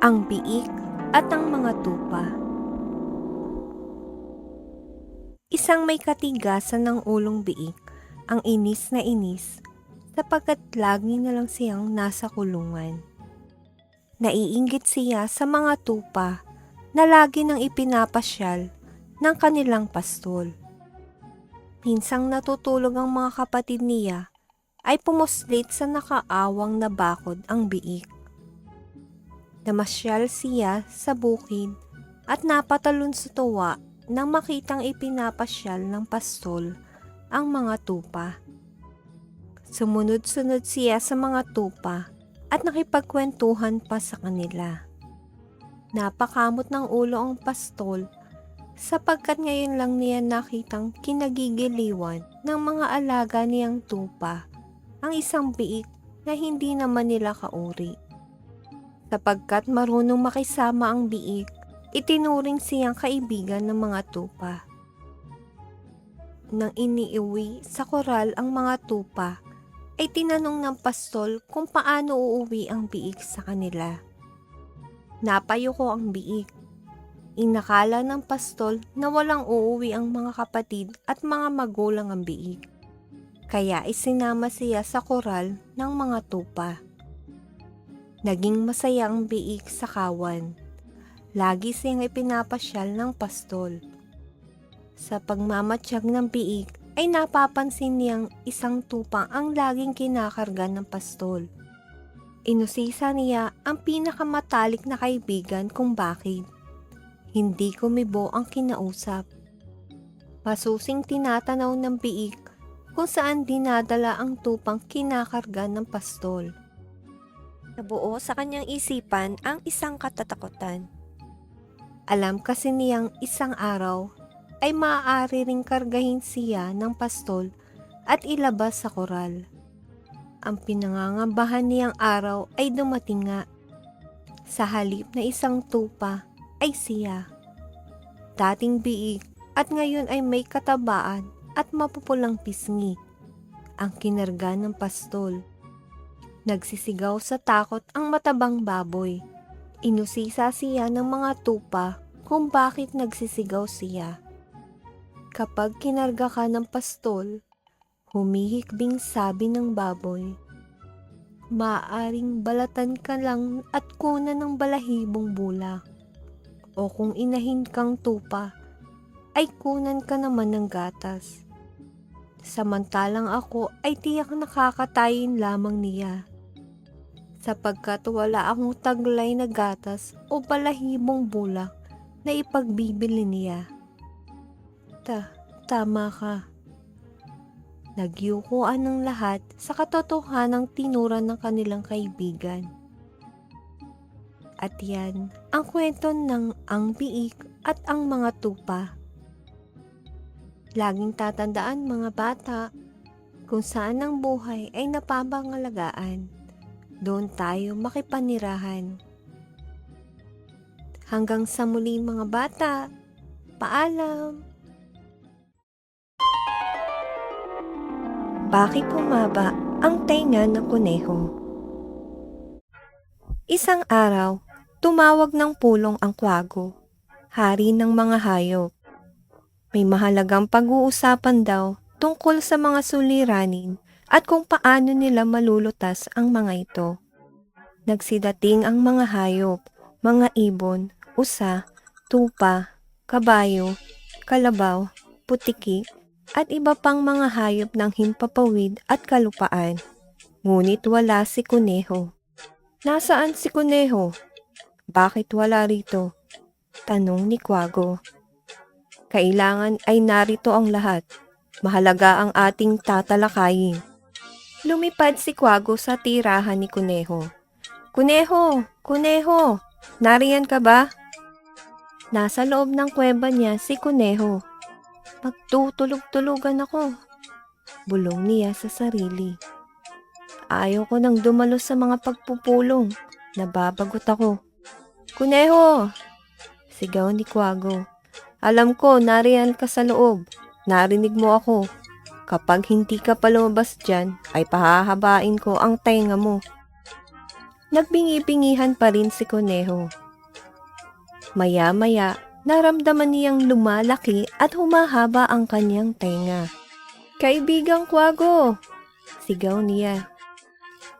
Ang biik at ang mga tupa. Isang may katigasan ng ulong biik, ang inis na inis, sapagkat lagi na lang siyang nasa kulungan. Naiinggit siya sa mga tupa na lagi nang ipinapasyal ng kanilang pastol. Minsang natutulog ang mga kapatid niya, ay pumuslit sa nakaawang na bakod ang biik. Namasyal siya sa bukid at napatalon sa tuwa nang makitang ipinapasyal ng pastol ang mga tupa. Sumunod-sunod siya sa mga tupa at nakipagkwentuhan pa sa kanila. Napakamot ng ulo ang pastol sapagkat ngayon lang niya nakitang kinagigiliwan ng mga alaga niyang tupa ang isang biik na hindi naman nila kauri. Sapagkat marunong makisama ang biik, itinuring siyang kaibigan ng mga tupa. Nang iniuwi sa koral ang mga tupa, ay tinanong ng pastol kung paano uuwi ang biik sa kanila. Napayuko ang biik. Inakala ng pastol na walang uuwi ang mga kapatid at mga magulang ang biik. Kaya isinama siya sa koral ng mga tupa. Naging masaya ang biik sa kawan. Lagi siyang ipinapasyal ng pastol. Sa pagmamatsyag ng biik ay napapansin niyang isang tupang ang laging kinakarga ng pastol. Inusisa niya ang pinakamatalik na kaibigan kung bakit. Hindi kumibo ang kinausap. Masusing tinatanaw ng biik kung saan dinadala ang tupang kinakarga ng pastol. Nabuo sa kanyang isipan ang isang katatakutan. Alam kasi niyang isang araw ay maaari ring kargahin siya ng pastol at ilabas sa koral. Ang pinangangambahan niyang araw ay dumating nga. Sa halip na isang tupa ay siya. Dating biik at ngayon ay may katabaan at mapupulang pisngi ang kinarga ng pastol. Nagsisigaw sa takot ang matabang baboy. Inusisa siya ng mga tupa kung bakit nagsisigaw siya. Kapag kinarga ka ng pastol, humihikbing sabi ng baboy, maaaring balatan ka lang at kunan ng balahibong bulak. O kung inahin kang tupa, ay kunan ka naman ng gatas. Samantalang ako ay tiyak nakakatayin lamang niya. Sapagkat wala akong taglay na gatas o balahibong bulak na ipagbibili niya. Tama ka. Nagyukuan ng lahat sa katotohanang tinuran ng kanilang kaibigan. At yan ang kwento ng ang biik at ang mga tupa. Laging tatandaan mga bata, kung saan ang buhay ay napapangalagaan, doon tayo makipanirahan. Hanggang sa muli mga bata, paalam! Bakit humaba ang tainga ng kuneho? Isang araw, tumawag ng pulong ang kwago, hari ng mga hayop. May mahalagang pag-uusapan daw tungkol sa mga suliranin at kung paano nila malulutas ang mga ito. Nagsidating ang mga hayop, mga ibon, usa, tupa, kabayo, kalabaw, putiki, at iba pang mga hayop ng himpapawid at kalupaan. Ngunit wala si kuneho. Nasaan si kuneho? Bakit wala rito? Tanong ni kwago. Kailangan ay narito ang lahat. Mahalaga ang ating tatalakayin. Lumipad si kwago sa tirahan ni kuneho. Kuneho! Kuneho! Nariyan ka ba? Nasa loob ng kuweba niya si kuneho. Magtutulog-tulugan ako. Bulong niya sa sarili. Ayaw ko nang dumalo sa mga pagpupulong. Nababagot ako. Kuneho! Sigaw ni kwago. Alam ko, nariyan ka sa loob. Narinig mo ako. Kapag hindi ka pa lumabas dyan, ay pahahabain ko ang tenga mo. Nagbingi-bingihan pa rin si Kuneho. Maya-maya, naramdaman niyang lumalaki at humahaba ang kanyang tenga. "Kaibigang Kwago!" sigaw niya.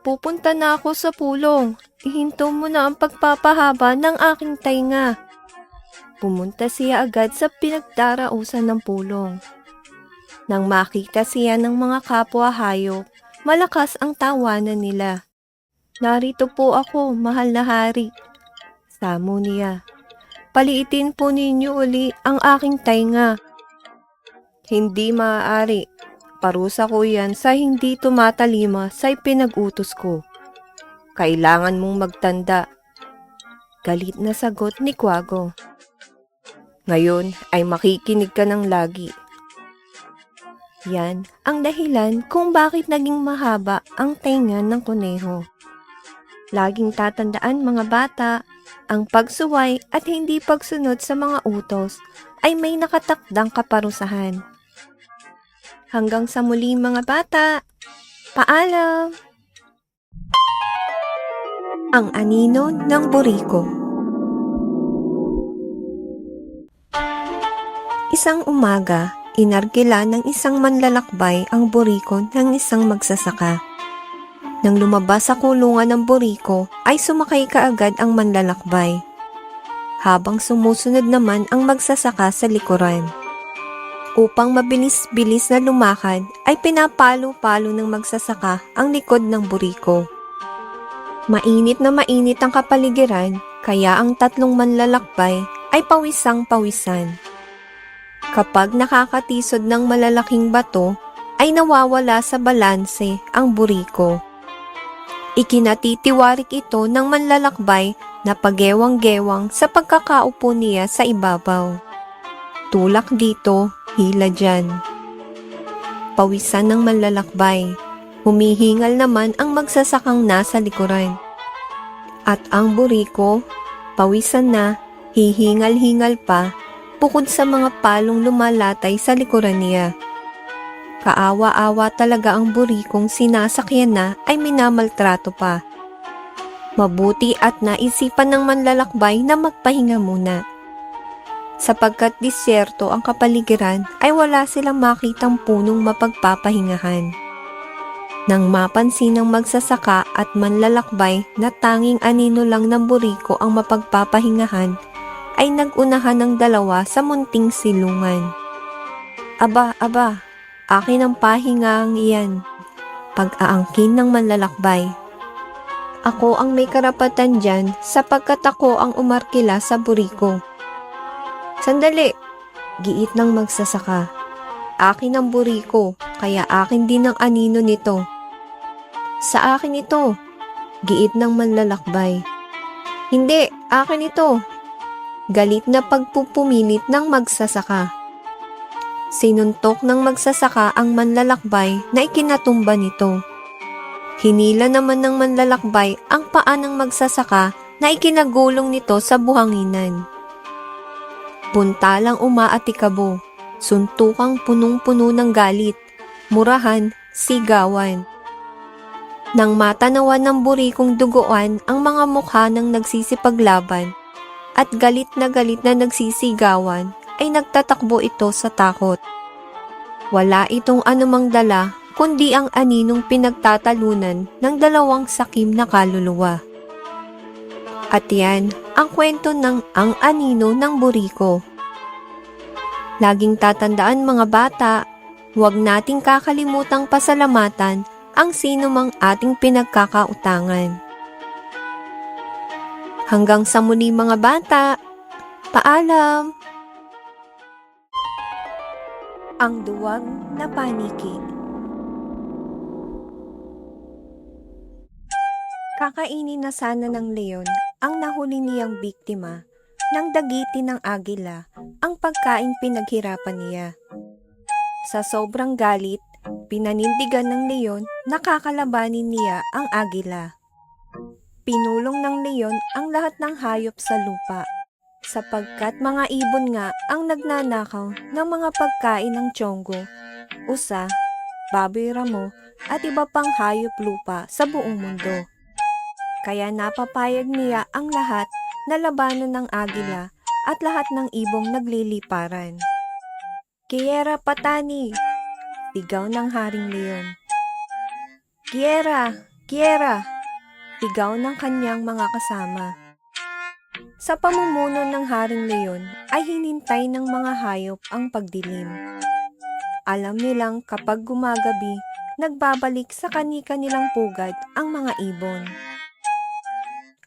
"Pupunta na ako sa pulong. Ihinto mo na ang pagpapahaba ng aking tenga." Pumunta siya agad sa pinagdarausan ng pulong. Nang makita siya ng mga kapwa hayop, malakas ang tawanan nila. "Narito po ako, mahal na hari," samo niya. "Paliitin po ninyo uli ang aking tainga." "Hindi maaari. Parusa ko yan sa hindi tumatalima sa ipinag-utos ko. Kailangan mong magtanda." Galit na sagot ni Kwago. "Ngayon ay makikinig ka ng lagi." Yan ang dahilan kung bakit naging mahaba ang tenga ng kuneho. Laging tatandaan mga bata, ang pagsuway at hindi pagsunod sa mga utos ay may nakatakdang kaparusahan. Hanggang sa muli mga bata, paalam! Ang anino ng buriko. Isang umaga, inarkila ng isang manlalakbay ang buriko ng isang magsasaka. Nang lumabas sa kulungan ng buriko, ay sumakay kaagad ang manlalakbay. Habang sumusunod naman ang magsasaka sa likuran. Upang mabilis-bilis na lumakad, ay pinapalo-palo ng magsasaka ang likod ng buriko. Mainit na mainit ang kapaligiran, kaya ang tatlong manlalakbay ay pawisang-pawisan. Kapag nakakatisod ng malalaking bato, ay nawawala sa balanse ang buriko. Ikinatitiwarik ito ng manlalakbay na pagewang-gewang sa pagkakaupo niya sa ibabaw. Tulak dito, hila dyan. Pawisan ng manlalakbay. Humihingal naman ang magsasakang nasa likuran. At ang buriko, pawisan na, hihingal-hingal pa, bukod sa mga palong lumalatay sa likuran niya. Kaawa-awa talaga ang burikong sinasakyan na ay minamaltrato pa. Mabuti at naisipan ng manlalakbay na magpahinga muna. Sapagkat disyerto ang kapaligiran ay wala silang makitang punong mapagpapahingahan. Nang mapansin ng magsasaka at manlalakbay na tanging anino lang ng buriko ang mapagpapahingahan, ay nagunahan ng dalawa sa munting silungan. "Aba, akin ang pahingang iyan," pag-aangkin ng manlalakbay. "Ako ang may karapatan dyan sapagkat ako ang umarkila sa buriko." "Sandali," giit ng magsasaka. "Akin ang buriko, kaya akin din ang anino nito." "Sa akin ito," giit ng manlalakbay. "Hindi, akin ito." Galit na pagpupumilit ng magsasaka. Sinuntok ng magsasaka ang manlalakbay na ikinatumba nito. Hinila naman ng manlalakbay ang paa ng magsasaka na ikinagulong nito sa buhanginan. Buntalang umaatikabo, suntukang punong-puno ng galit, murahan, sigawan. Nang matanawan ng burikong duguan ang mga mukha ng nagsisipaglaban at galit na nagsisigawan, ay nagtatakbo ito sa takot. Wala itong anumang dala kundi ang aninong pinagtatalunan ng dalawang sakim na kaluluwa. At yan ang kwento ng ang anino ng buriko. Laging tatandaan mga bata, huwag nating kakalimutang pasalamatan ang sinumang ating pinagkakautangan. Hanggang sa muli mga bata, paalam! Ang duwag na paniki. Kakainin na sana ng leon ang nahuli niyang biktima nang dagitin ng agila ang pagkain pinaghirapan niya. Sa sobrang galit, pinanindigan ng leon na kakalabanin niya ang agila. Pinulong ng leon ang lahat ng hayop sa lupa, sapagkat mga ibon nga ang nagnanakaw ng mga pagkain ng tiyonggo, usa, baboy ramo at iba pang hayop lupa sa buong mundo. Kaya napapayag niya ang lahat na labanan ng agila at lahat ng ibong nagliliparan. Kiera patani! Sigaw ng Haring Leon. Kiera! Kiera! Sigaw ng kanyang mga kasama. Sa pamumuno ng Haring Leon ay hinintay ng mga hayop ang pagdilim. Alam nilang kapag gumagabi, nagbabalik sa kani-kanilang pugad ang mga ibon.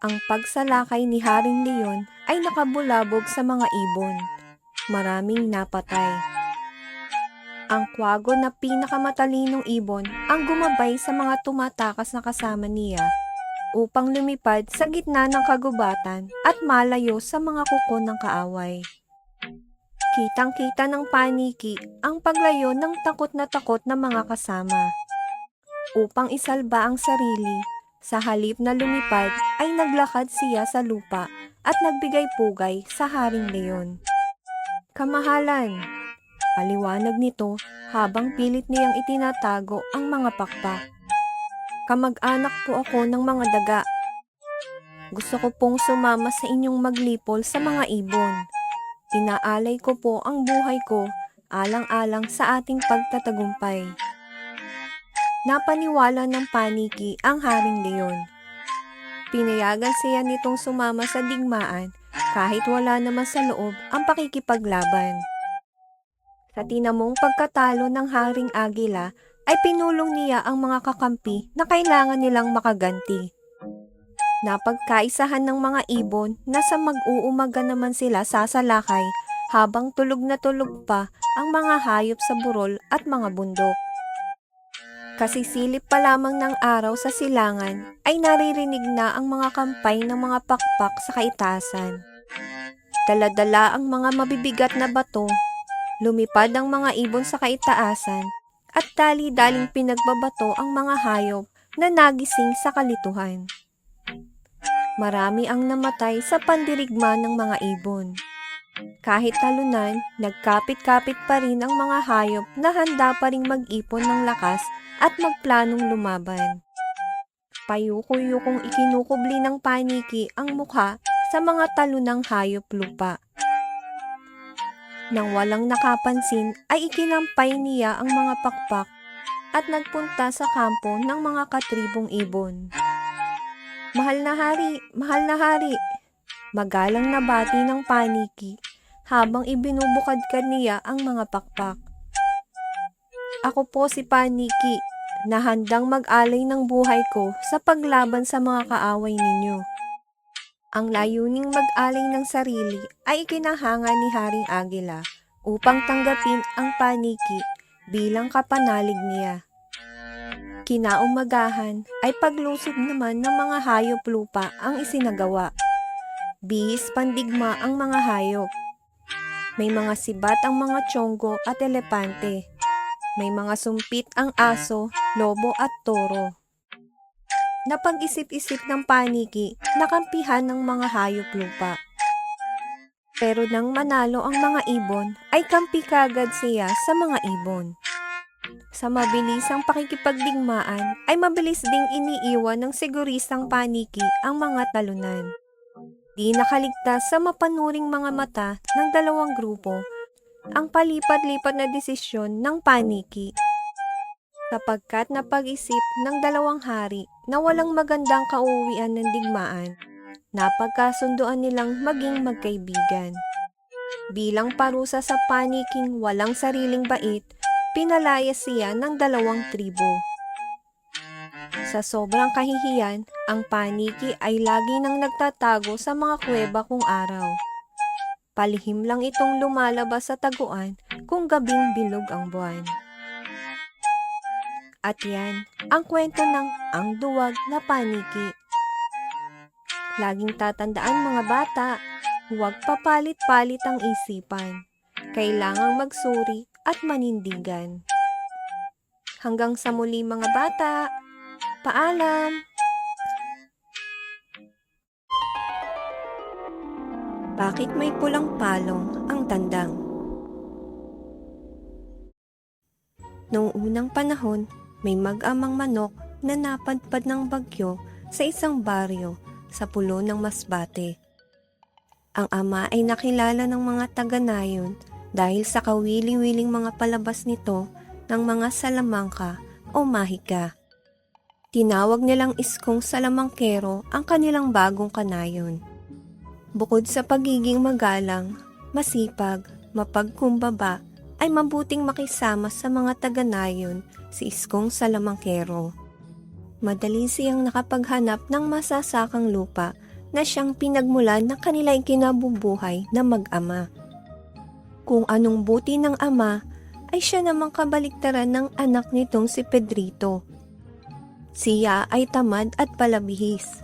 Ang pagsalakay ni Haring Leon ay nakabulabog sa mga ibon. Maraming napatay. Ang kwago na pinakamatalinong ibon ang gumabay sa mga tumatakas na kasama niya upang lumipad sa gitna ng kagubatan at malayo sa mga kuko ng kaaway. Kitang-kita ng paniki ang paglayo ng takot na mga kasama. Upang isalba ang sarili, sa halip na lumipad ay naglakad siya sa lupa at nagbigay pugay sa Haring Leon. Kamahalan! Paliwanag nito habang pilit niyang itinatago ang mga pakpak. Kamag-anak po ako ng mga daga. Gusto ko pong sumama sa inyong maglipol sa mga ibon. Inaalay ko po ang buhay ko alang-alang sa ating pagtatagumpay. Napaniwala ng paniki ang Haring Leon. Pinayagan siya nitong sumama sa digmaan kahit wala naman sa loob ang pakikipaglaban. Sa tinamong pagkatalo ng Haring Agila ay pinulong niya ang mga kakampi na kailangan nilang makaganti. Napagkaisahan ng mga ibon na sa mag-uumaga naman sila sasalakay habang tulog na tulog pa ang mga hayop sa burol at mga bundok. Kasisilip pa lamang ng araw sa silangan ay naririnig na ang mga kampay ng mga pakpak sa kaitaasan. Dala-dala ang mga mabibigat na bato, lumipad ang mga ibon sa kaitaasan at dali-daling pinagbabato ang mga hayop na nagising sa kalituhan. Marami ang namatay sa pandirigma ng mga ibon. Kahit talunan, nagkapit-kapit pa rin ang mga hayop na handa pa ring mag-ipon ng lakas at magplanong lumaban. Payuko-yukong ikinukubli ng paniki ang mukha sa mga talunang hayop lupa. Nang walang nakapansin ay ikinampay niya ang mga pakpak at nagpunta sa kampo ng mga katribong ibon. Mahal na hari, magalang nabati ng paniki habang ibinubukadkad niya ang mga pakpak. Ako po si Paniki, na handang mag-alay ng buhay ko sa paglaban sa mga kaaway ninyo. Ang layuning mag-alay ng sarili ay ikinahanga ni Haring Agila upang tanggapin ang paniki bilang kapanalig niya. Kinaumagahan ay paglusob naman ng mga hayop lupa ang isinagawa. Bihis pandigma ang mga hayop. May mga sibat ang mga tiyonggo at elepante. May mga sumpit ang aso, lobo at toro. Napag-isip-isip ng paniki, nakampihan ng mga hayop lupa. Pero nang manalo ang mga ibon, ay kampi kagad siya sa mga ibon. Sa mabilisang pakikipagdigmaan, ay mabilis ding iniiwan ng sigurisang paniki ang mga talunan. Di nakaligtas sa mapanuring mga mata ng dalawang grupo ang palipat-lipat na desisyon ng paniki. Sapagkat napag-isip ng dalawang hari na walang magandang kauwian ng digmaan, napagkasunduan nilang maging magkaibigan. Bilang parusa sa paniking walang sariling bait, pinalaya siya ng dalawang tribo. Sa sobrang kahihiyan, ang paniki ay lagi nang nagtatago sa mga kuweba kung araw. Palihim lang itong lumalabas sa taguan kung gabing bilog ang buwan. At yan, ang kwento ng Ang Duwag na Paniki. Laging tatandaan mga bata, huwag papalit-palit ang isipan. Kailangang magsuri at manindigan. Hanggang sa muli mga bata, paalam! Bakit may pulang palong ang tandang? Noong unang panahon, may mag-amang manok na napadpad ng bagyo sa isang baryo sa pulo ng Masbate. Ang ama ay nakilala ng mga taga-nayon dahil sa kawili-wiling mga palabas nito ng mga salamangka o mahika. Tinawag nilang Iskong Salamangkero ang kanilang bagong kanayon. Bukod sa pagiging magalang, masipag, mapagkumbaba, ay mabuting makisama sa mga taga-nayon si Iskong Salamangkero. Madali siyang nakapaghanap ng masasakang lupa na siyang pinagmulan ng kanilang kinabubuhay na mag-ama. Kung anong buti ng ama, ay siya namang kabaliktaran ng anak nitong si Pedrito. Siya ay tamad at palabihis.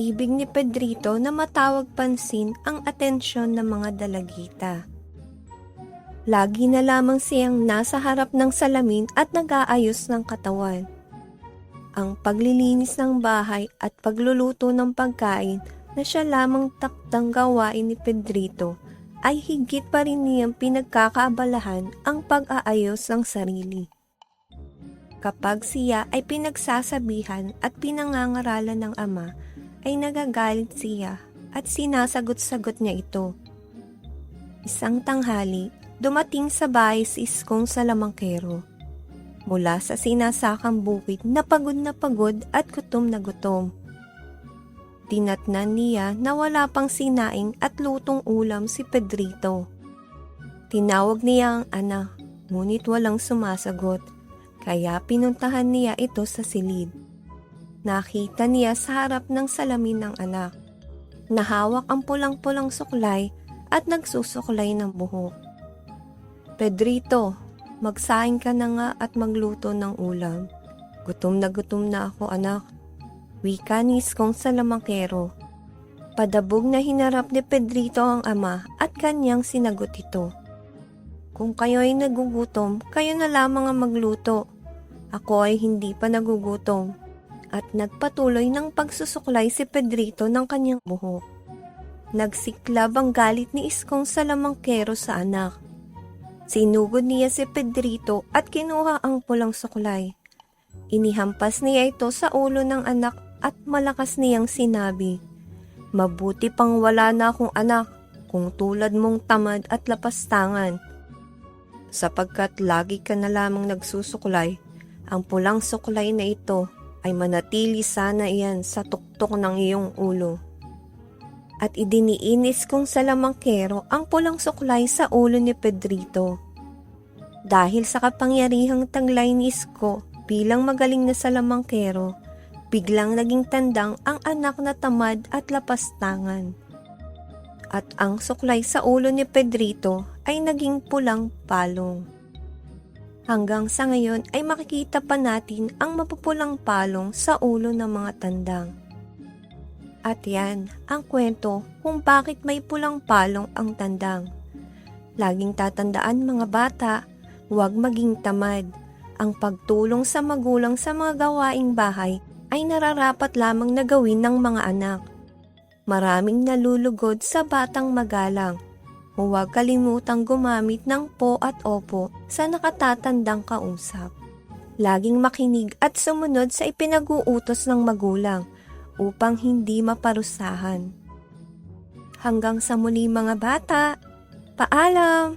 Ibig ni Pedrito na matawag pansin ang atensyon ng mga dalagita. Lagi na lamang siyang nasa harap ng salamin at nag-aayos ng katawan. Ang paglilinis ng bahay at pagluluto ng pagkain na siya lamang takdang gawain ni Pedrito ay higit pa rin niyang pinagkakaabalahan ang pag-aayos ng sarili. Kapag siya ay pinagsasabihan at pinangangaralan ng ama, ay nagagalit siya at sinasagot-sagot niya ito. Isang tanghali, dumating sa bahay si Iskong Salamangkero. Mula sa sinasakang bukid na pagod at gutom na gutom. Tinatnan niya na wala pang sinaing at lutong ulam si Pedrito. Tinawag niya ang anak, ngunit walang sumasagot, kaya pinuntahan niya ito sa silid. Nakita niya sa harap ng salamin ng anak. Nahawak ang pulang-pulang suklay at nagsusuklay ng buhok. Pedrito, magsaing ka na nga at magluto ng ulam. Gutom na ako, anak. Wika ni Iskong Salamangkero. Padabog na hinarap ni Pedrito ang ama at kanyang sinagot ito. Kung kayo ay nagugutom, kayo na lamang ang magluto. Ako ay hindi pa nagugutom. At nagpatuloy ng pagsusuklay si Pedrito ng kanyang buhok. Nagsiklab ang galit ni Iskong Salamangkero sa anak. Sinugod niya si Pedrito at kinuha ang pulang suklay. Inihampas niya ito sa ulo ng anak at malakas niyang sinabi, "Mabuti pang wala na akong anak kung tulad mong tamad at lapastangan. Sapagkat lagi ka na lamang nagsusuklay, ang pulang suklay na ito ay manatili sana iyan sa tuktok ng iyong ulo." At idiniinis kong Salamangkero ang pulang suklay sa ulo ni Pedrito. Dahil sa kapangyarihang taglay ni Isko bilang magaling na salamangkero, biglang naging tandang ang anak na tamad at lapastangan. At ang suklay sa ulo ni Pedrito ay naging pulang palong. Hanggang sa ngayon ay makikita pa natin ang mapupulang palong sa ulo ng mga tandang. At yan ang kwento kung bakit may pulang palong ang tandang. Laging tatandaan mga bata, huwag maging tamad. Ang pagtulong sa magulang sa mga gawaing bahay ay nararapat lamang na gawin ng mga anak. Maraming nalulugod sa batang magalang. Huwag kalimutang gumamit ng po at opo sa nakatatandang kausap. Laging makinig at sumunod sa ipinag-uutos ng magulang upang hindi maparusahan. Hanggang sa muli mga bata, paalam!